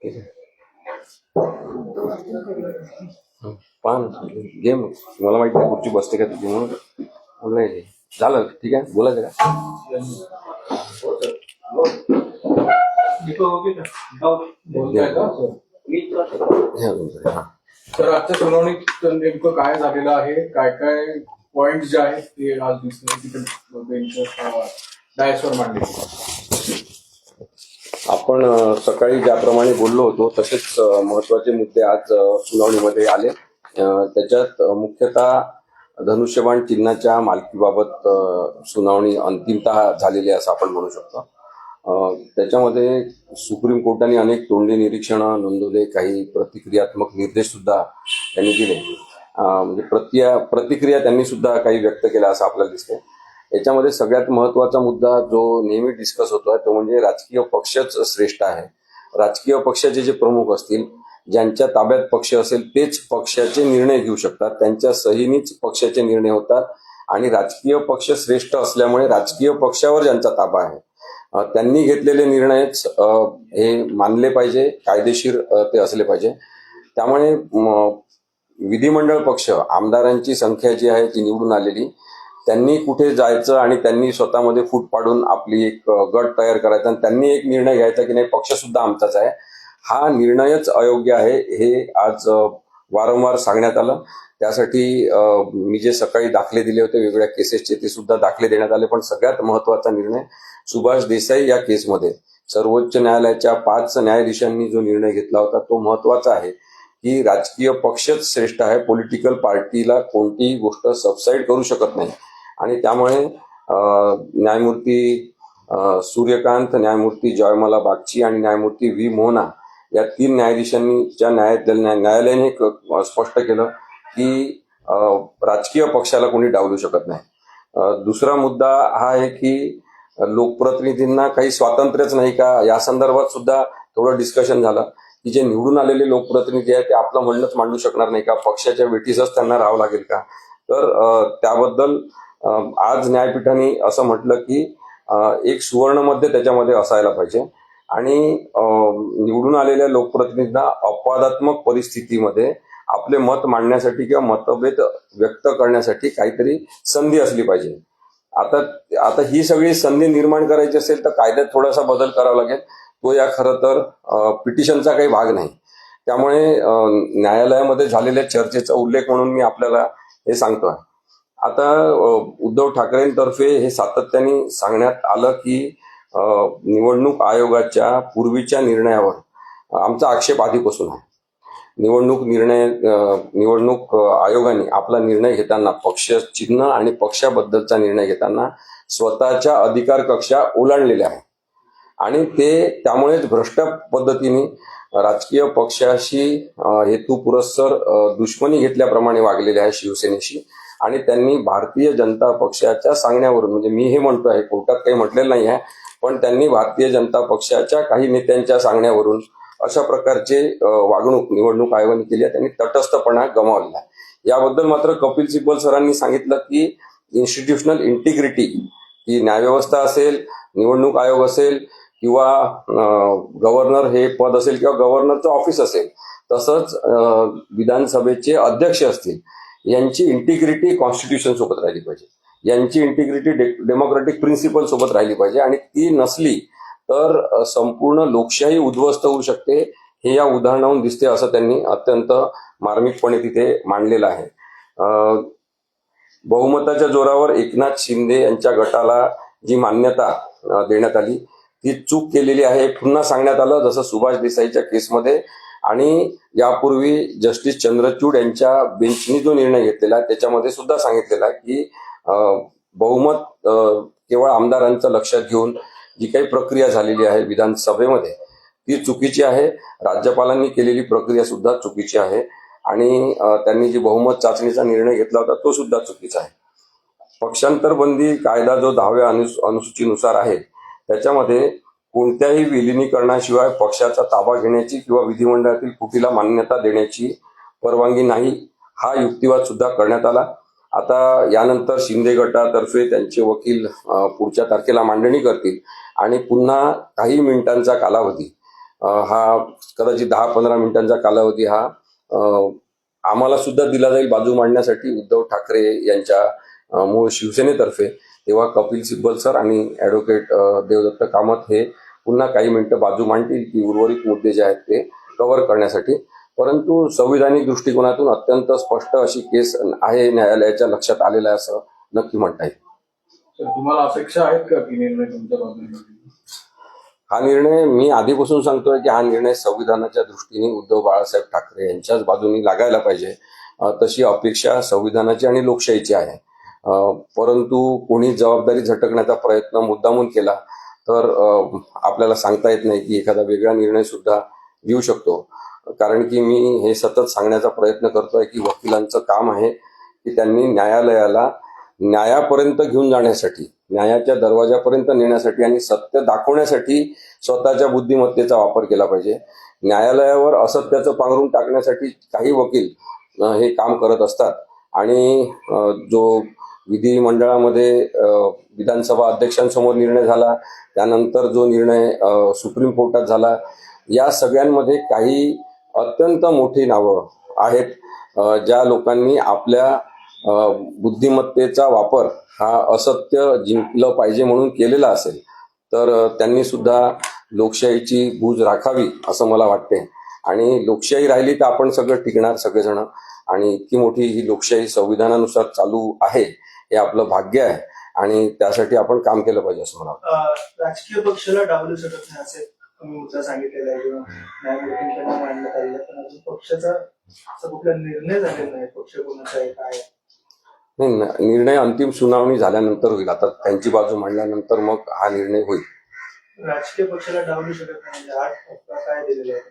ठीक आहे. पान गेम मला माहिती नाही खुर्ची बसते का तुझी म्हणून बोलायचे. झालं ठीक आहे बोलायचं का? तर आजच्या सुनावणीत नेमकं काय झालेलं आहे, काय काय पॉइंट जे आहेत ते आज दिसले तिथे बेंचवर डायसवर मांडले. आपण सकाळी ज्याप्रमाणे बोललो होतो तसेच महत्वाचे मुद्दे आज सुनावणीमध्ये आले. त्याच्यात मुख्यतः धनुष्यबाण चिन्हाच्या मालकीबाबत सुनावणी अंतिमतः झालेली आहे असं आपण म्हणू शकतो. त्याच्यामध्ये सुप्रीम कोर्टाने अनेक तोंडी निरीक्षणं नोंदवले, काही प्रतिक्रियात्मक निर्देश सुद्धा त्यांनी दिले. म्हणजे प्रतिक्रिया त्यांनी सुद्धा काही व्यक्त केल्या असं आपल्याला दिसतंय. याच्यामध्ये सगळ्यात महत्वाचा मुद्दा जो नेहमी डिस्कस होतोय तो म्हणजे राजकीय पक्षच श्रेष्ठ आहे. राजकीय पक्षाचे जे प्रमुख असतील, ज्यांच्या ताब्यात पक्ष असेल तेच पक्षाचे निर्णय घेऊ शकतात, त्यांच्या सहीनीच पक्षाचे निर्णय होतात आणि राजकीय पक्ष श्रेष्ठ असल्यामुळे राजकीय पक्षावर ज्यांचा ताबा आहे त्यांनी घेतलेले निर्णयच हे मानले पाहिजे, कायदेशीर ते असले पाहिजे. त्यामुळे विधिमंडळ पक्ष आमदारांची संख्या जी आहे ती निवडून आलेली, त्यांनी कुठे जायचं आणि त्यांनी स्वतःमध्ये फूट पाडून आपली एक गट तयार करायचा आणि त्यांनी एक निर्णय घ्यायचा की नाही पक्ष सुद्धा आमचाच आहे, हा निर्णयच अयोग्य आहे हे आज वारंवार सांगण्यात आलं. त्यासाठी मी जे सकाळी दाखले दिले होते वेगवेगळ्या केसेसचे ते सुद्धा दाखले देण्यात आले. पण सगळ्यात महत्वाचा निर्णय सुभाष देसाई या केसमध्ये सर्वोच्च न्यायालयाच्या 5 न्यायाधीशांनी जो निर्णय घेतला होता तो महत्वाचा आहे की राजकीय पक्षच श्रेष्ठ आहे, पॉलिटिकल पार्टीला कोणतीही गोष्ट सबसाईड करू शकत नाही. आणि त्यामुळे न्यायमूर्ती सूर्यकांत, न्यायमूर्ती जयमाला बागची आणि न्यायमूर्ती व्ही मोहना या 3 न्यायाधीशांच्या न्यायालयाने स्पष्ट केलं की राजकीय पक्षाला कोणी डावलू शकत नाही. दुसरा मुद्दा हा आहे की लोकप्रतिनिधींना काही स्वातंत्र्यच नाही का, या संदर्भात सुद्धा थोडं डिस्कशन झालं की जे निवडून आलेले लोकप्रतिनिधी आहेत ते आपलं म्हणणंच मांडू शकणार नाही का, पक्षाच्या वेठीसच त्यांना राहावं लागेल का. तर त्याबद्दल आज न्यायपीठाने असं म्हटलं की एक सुवर्णमध्य त्याच्यामध्ये असायला पाहिजे आणि निवडून आलेल्या लोकप्रतिनिधींना अपवादात्मक परिस्थितीमध्ये आपले मत मांडण्यासाठी किंवा मतभेद व्यक्त करण्यासाठी काहीतरी संधी असली पाहिजे. आता ही सगळी संधी निर्माण करायची असेल तर कायद्यात थोडासा बदल करावा लागेल. तो या खरं तर पिटिशनचा काही भाग नाही. त्यामुळे न्यायालयामध्ये झालेल्या चर्चेचा उल्लेख म्हणून मी आपल्याला हे सांगतोय. आता उद्धव ठाकरेंतर्फे हे सातत्याने सांगण्यात आलं की निवडणूक आयोगाच्या पूर्वीच्या निर्णयावर आमचा आक्षेप आधीपासून आहे. निवडणूक आयोगाने आपला निर्णय घेताना पक्ष चिन्ह आणि पक्षाबद्दलचा निर्णय घेताना स्वतःच्या अधिकार कक्षा ओलांडलेल्या आहे आणि ते त्यामुळेच भ्रष्ट पद्धतीने राजकीय पक्षाशी हेतुपुरस्सर दुश्मनी घेतल्याप्रमाणे वागलेले आहे शिवसेनेशी. आणि त्यांनी भारतीय जनता पक्षाच्या सांगण्यावरून, म्हणजे मी हे म्हणतो आहे, कोर्टात काही म्हटलेलं नाही आहे, पण त्यांनी भारतीय जनता पक्षाच्या काही नेत्यांच्या सांगण्यावरून अशा प्रकारचे वागणूक निवडणूक आयोगाने केली आहे. त्यांनी तटस्थपणा गमावलेला आहे. याबद्दल मात्र कपिल सिब्बल सरांनी सांगितलं की इन्स्टिट्यूशनल इंटिग्रिटी, की न्यायव्यवस्था असेल, निवडणूक आयोग असेल किंवा गव्हर्नर हे पद असेल किंवा गव्हर्नरचं ऑफिस असेल, तसंच विधानसभेचे अध्यक्ष असतील, यांची इंटिग्रिटी कॉन्स्टिट्यूशन सोबत राहिली पाहिजे, यांची इंटिग्रिटी डेमोक्रेटिक प्रिन्सिपल सोबत राहिली पाहिजे. आणि ती नसली तर संपूर्ण लोकशाही उद्ध्वस्त होऊ शकते, हे या उदाहरणावरून दिसते असं त्यांनी अत्यंत मार्मिकपणे तिथे मांडलेलं आहे. बहुमताच्या जोरावर एकनाथ शिंदे यांच्या गटाला जी मान्यता देण्यात आली ती चूक केलेली आहे पुन्हा सांगण्यात आलं, जसं सुभाष देसाईच्या केसमध्ये. आणि यापूर्वी जस्टिस चंद्रचूड यांच्या बेंचनी जो निर्णय घेतलेला आहे त्याच्यामध्ये सुद्धा सांगितलेला आहे की बहुमत केवळ आमदारांचं लक्षात घेऊन जी काही प्रक्रिया झालेली आहे विधानसभेमध्ये ती चुकीची आहे. राज्यपालांनी केलेली प्रक्रिया सुद्धा चुकीची आहे आणि त्यांनी जी बहुमत चाचणीचा निर्णय घेतला होता तो सुद्धा चुकीचा आहे. पक्षांतर बंदी कायदा जो 10व्या अनुसूचीनुसार आहे त्याच्यामध्ये कोणत्याही विलिनीकरणाशिवाय पक्षाचा ताबा घेण्याची किंवा विधिमंडळातील फुटीला मान्यता देण्याची परवानगी नाही, हा युक्तिवाद सुद्धा करण्यात आला. आता यानंतर शिंदे गटातर्फे त्यांचे वकील पुढच्या तारखेला मांडणी करतील आणि पुन्हा काही मिनिटांचा कालावधी हा कदाचित 10-15 मिनिटांचा कालावधी हा आम्हाला सुद्धा दिला जाईल बाजू मांडण्यासाठी उद्धव ठाकरे यांच्या मूळ शिवसेनेतर्फे. तेव्हा कपिल सिब्बल सर आणि ॲडव्होकेट देवदत्त कामत हे पुन्हा काही मिनिटं बाजू मांडतील की उर्वरित मुद्दे जे आहेत ते कव्हर करण्यासाठी. परंतु संविधानिक दृष्टिकोनातून अत्यंत स्पष्ट अशी केस आहे, न्यायालयाच्या लक्षात आलेलं आहे असं नक्की म्हणता येईल. तर तुम्हाला अपेक्षा आहेत का की निर्णय तुमच्या बाजूने होईल? हा निर्णय मी आधीपासून सांगतोय की हा निर्णय संविधानाच्या दृष्टीने उद्धव बाळासाहेब ठाकरे यांच्याच बाजूने लागायला पाहिजे. तशी अपेक्षा संविधानाची आणि लोकशाहीची आहे. परंतु कोणी जबाबदारी झटकण्याचा प्रयत्न मुद्दामून केला तर आपल्याला सांगता येत नाही की एखादा वेगळा निर्णय सुद्धा येऊ शकतो. कारण की मी हे सतत सांगण्याचा प्रयत्न करतोय की वकिलांचं काम आहे की त्यांनी न्यायालयाला न्यायापर्यंत घेऊन जाण्यासाठी, न्यायाच्या दरवाजापर्यंत नेण्यासाठी आणि सत्य दाखवण्यासाठी स्वतःच्या बुद्धिमत्तेचा वापर केला पाहिजे. न्यायालयावर असत्याचं पांघरून टाकण्यासाठी काही वकील हे काम करत असतात आणि जो विधिमंडळामध्ये विधानसभा अध्यक्षांसमोर निर्णय झाला, त्यानंतर जो निर्णय सुप्रीम कोर्टात झाला, या सगळ्यांमध्ये काही अत्यंत मोठी नावं आहेत ज्या लोकांनी आपल्या बुद्धिमत्तेचा वापर हा असत्य जिंकलं पाहिजे म्हणून केलेला असेल तर त्यांनी सुद्धा लोकशाहीची गूज राखावी असं मला वाटते. आणि लोकशाही राहिली तर आपण सगळं टिकणार सगळेजण. आणि इतकी मोठी ही लोकशाही संविधानानुसार चालू आहे हे आपलं भाग्य आहे आणि त्यासाठी आपण काम केलं पाहिजे असं मला वाटतं. राजकीय पक्षाला डावलू शकत नाही असे तुम्ही मुद्दा सांगितलेला आहे किंवा न्यायमूर्तींकडून मांडण्यात आलेला, पण अजून पक्षाचा असा कुठला निर्णय झालेला नाही. पक्ष कोणाचा आहे काय? नाही, निर्णय अंतिम सुनावणी झाल्यानंतर होईल. आता त्यांची बाजू मांडल्यानंतर मग हा निर्णय होईल. राजकीय पक्षाला डावलू शकत नाही म्हणजे आज काय दिलेले आहे?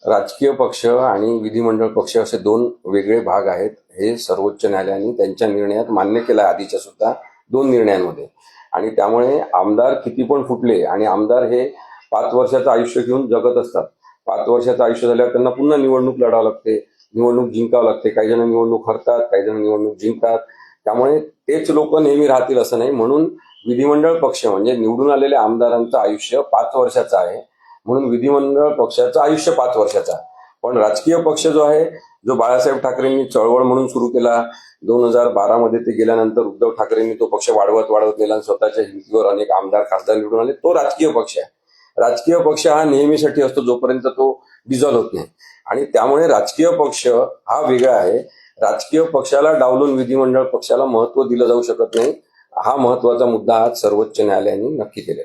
राजकीय पक्ष आणि विधिमंडळ पक्ष असे दोन वेगळे भाग आहेत. हे सर्वोच्च न्यायालयाने त्यांच्या निर्णयात मान्य केलं आहे, आधीच्या सुद्धा 2 निर्णयांमध्ये. आणि त्यामुळे आमदार किती पण फुटले आणि आमदार हे 5 वर्षाचं आयुष्य घेऊन जगत असतात. 5 वर्षाचं आयुष्य झाल्यावर त्यांना पुन्हा निवडणूक लढावं लागते, निवडणूक जिंकावं लागते. काही जण निवडणूक हरतात, काही जण निवडणूक जिंकतात. त्यामुळे तेच लोक नेहमी राहतील असं नाही. म्हणून विधिमंडळ पक्ष म्हणजे निवडून आलेल्या आमदारांचं आयुष्य 5 वर्षाचं आहे, म्हणून विधिमंडळ पक्षाचं आयुष्य 5 वर्षाचं आहे. पण राजकीय पक्ष जो आहे, जो बाळासाहेब ठाकरेंनी चळवळ म्हणून सुरू केला, 2012 मध्ये ते गेल्यानंतर उद्धव ठाकरेंनी तो पक्ष वाढवत नेला आणि स्वतःच्या हिमतीवर अनेक आमदार खासदार निवडून आले, तो राजकीय पक्ष आहे. राजकीय पक्ष हा नेहमीसाठी असतो जोपर्यंत तो डिझॉल्व्ह होत नाही. आणि त्यामुळे राजकीय पक्ष हा वेगळा आहे. राजकीय पक्षाला डावलून विधिमंडळ पक्षाला महत्व दिलं जाऊ शकत नाही. हा महत्वाचा मुद्दा आज सर्वोच्च न्यायालयाने नक्की केला.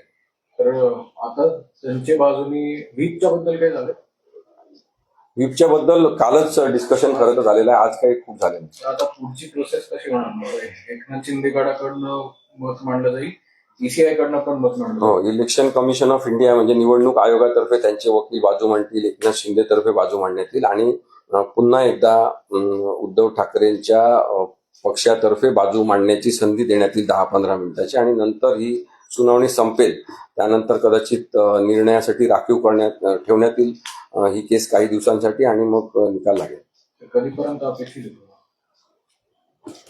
तर आता त्यांच्या बाजूनी व्हीपच्या बद्दल काय झालं? व्हीपच्या बद्दल कालच डिस्कशन खरं झालेलं आहे, आज काही खूप झाले नाही. आता पुढची प्रोसेस कशी होणार? एकनाथ शिंदे गटाकडनं मत मांडलं जाईल, ECI कडनं पण मत मांडलं हो, इलेक्शन कमिशन ऑफ इंडिया म्हणजे निवडणूक आयोगातर्फे त्यांचे वकील बाजू मांडतील, एकनाथ शिंदेतर्फे बाजू मांडण्यात येईल आणि पुन्हा एकदा उद्धव ठाकरेंच्या पक्षातर्फे बाजू मांडण्याची संधी देण्यात येईल 10-15 मिनिटाची. आणि नंतर ही सुनावणी संपेल. त्यानंतर कदाचित निर्णयासाठी राखीव ठेवण्यात येईल ही केस काही दिवसांसाठी आणि मग निकाल लागेल. कधीपर्यंत अपेक्षित होतं?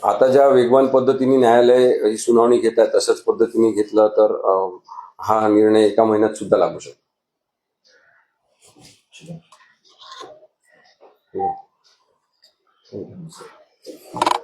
आता ज्या वेगवान पद्धतीने न्यायालय ही सुनावणी घेत आहे तशाच पद्धतीने घेतलं तर हा निर्णय 1 महिन्यात सुद्धा लागू शकतो. Thank you.